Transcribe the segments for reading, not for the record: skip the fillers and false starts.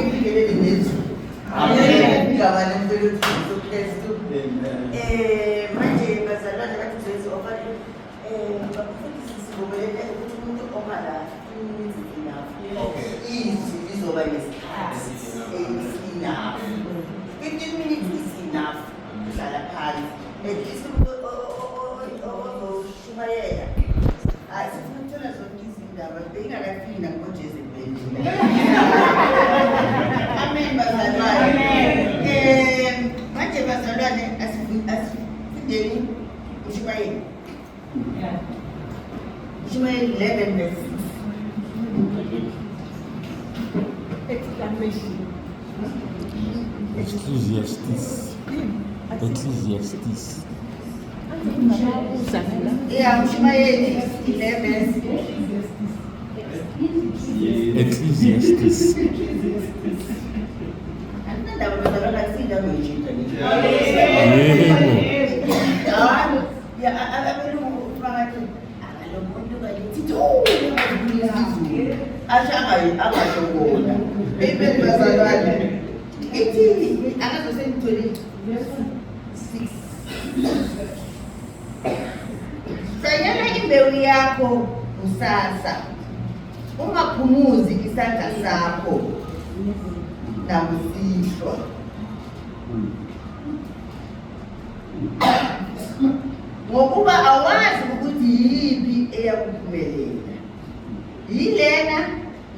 ngikelele nethu. Amen. Igama lempilo Kristu. Manje bazalwane bathi Jesu offer bafundisi sibobelele ukuthi umuntu omala imizimba izoba nesikhathi enough. 15 minutes is enough. Uhlala phansi. At least ozoshumayela. Sifuna ukuthola zonke izindaba bengakafiki nakoJesu ebhedlela. Amen bazalwane. Manje bazalwane asifundeni uShumayeli. UShumayeli 11 verse 6. Exclamation. Ecclesiastes. Yeah, Ushmayeli 11. Ecclesiastes. Sayela imbewu yakho kusasa. Ungaphumuzi isandla sakho nakusihlwa. Ngokuba awazi ukuthi yipi eyakuphumelela. Yilena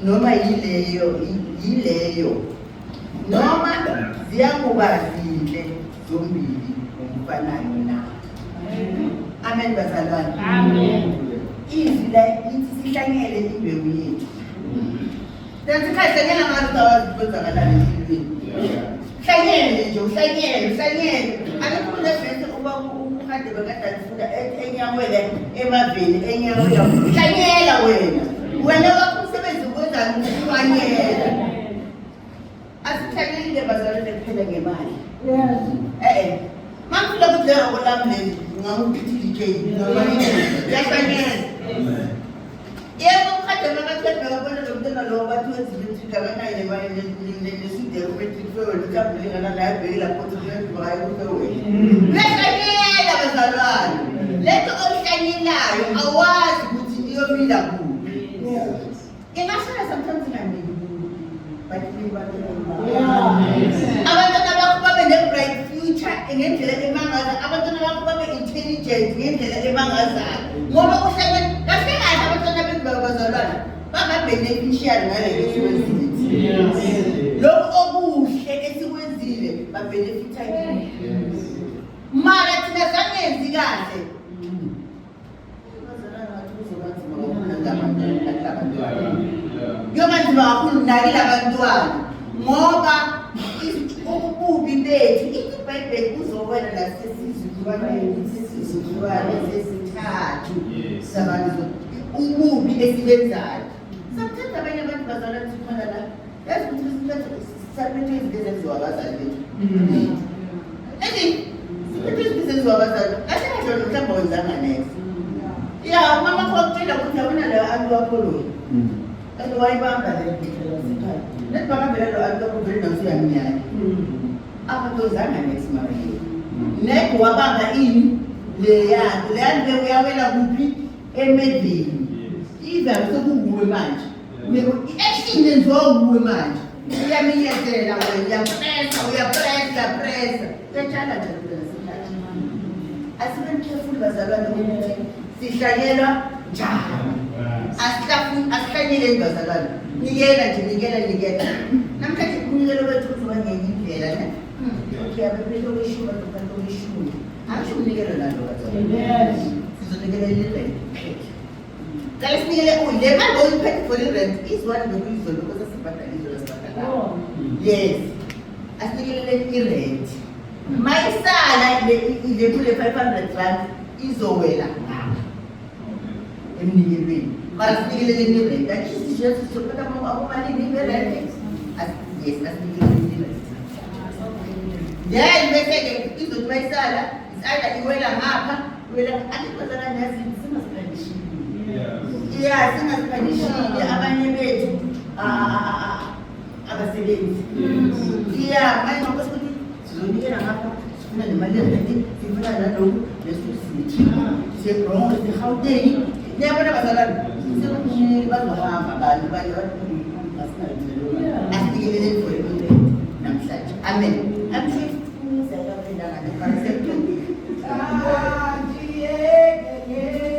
noma yileyo. Noma ziyakuba zinhle zombili ngokufanayo na. Amen bazalwane. Amen. Izwi la lithi sihlanyele imbewu yethu. Nasikhayisela ngazi kwenzakalala empilweni. Hlanyele nje, uhlanyele. Akukho bese uba ukade bekade ufunda enyawele emaveni enyawele. Hlanyela wena. Wena wakumsebenzi kwenzani ukuhlanyela. Asihlanyelile bazalwane kuphela ngemali. Yes. Mangifuna ukudlera kolamlezi ngamuphithi DJ noma yahlanyela. Yebo ukade makaqeda ukubona lo mntwana lo bathi wenzile ngakanayo nemali lesidero metric fuel utabuleka la bhekela photo kuyayibayo kuwena. Lehlanyela bazalwane. Letho olihlanyelayo awazi ukuthi iyomila kuphi. Ingashala sometimes ngamini. But we want to abantwana bakho babe ne-bright future ngendlela emangaza, abantwana bakho babe intelligent ngendlela emangazayo. Ngoba kuhlangene kahle kahle abantwana bethu bazalwane banga-beneficiary ngalelo esikwenzile. Lokhu okuhle esikwenzile babenefitha yini. Mara thina sangenzi kahle. Yomanzima kakhulu nakile abantwana ngoba ububi bethu iBhayibheli kuzowena nasesizukulwaneni sesithathu sabantu ububi esibenzayo. Sometimes abanye abantu bazalwane sikhona la yazi ukuthi sisaphethe izinto ezenziwa abazali bethu. Siphethe izinto ezenziwa abazali kahle kahle mhlawumbe wenzanga next. Ya mama kwakutshela ukuthi yabona la abantu bakholoyi. Kanti wayibamba le ndlela sikhaya. Lethi bakambela lo abantu bakuvele nasiyaminyaka. Abantozanga next manje. Nek wabanga ini le yakhe. Le yakhe uyawela kuphi emedleni. Iza sokunguwe manje. I-action yenziwa nguwe manje. Uyaminyezela wena, uyapressa. Uyatshala nje sikhaya. Asibeni careful bazalwane ukuthi sihlanyelwa njalo. Asihlanyele bazalwane. Nikela. Namhlanje umnikelo wethu uzoba ngenye indlela ne. Okay, abephethe okweshumi bazophela okweshumi. Akusho umnikelo nalo bazalwane. Sizonikela i-rent. Kale sinikele le mali oyiphethe for i-rent izwana nokuyizolo because sibhadala izolo sibhadala. Yes. Asinikele i-rent. Mayisala le kule 500 rand izowela ngapha. Emnikelweni. Mara sinikele i-rent. Akisho sizophatha abamalini i-rent. Yes, asinikele i-rent. Then bese-ke izothi mayisala is-either iwela ngapha, iwela akuzazalwane yazi singasikhandishile. Yeah, singasikhandishile abanye bethu abasebenzi umsebenzi. Manje ngoba sikuthi sizonikela ngapha, sifuna nemali yerenti, sifuna nalokhu nesisithi. Siyebrongo, siHauteng. Niyabona bazalwane? Bazohamba abantu baye bathi asikelele for impilo namhlanje. Amen. I'm sure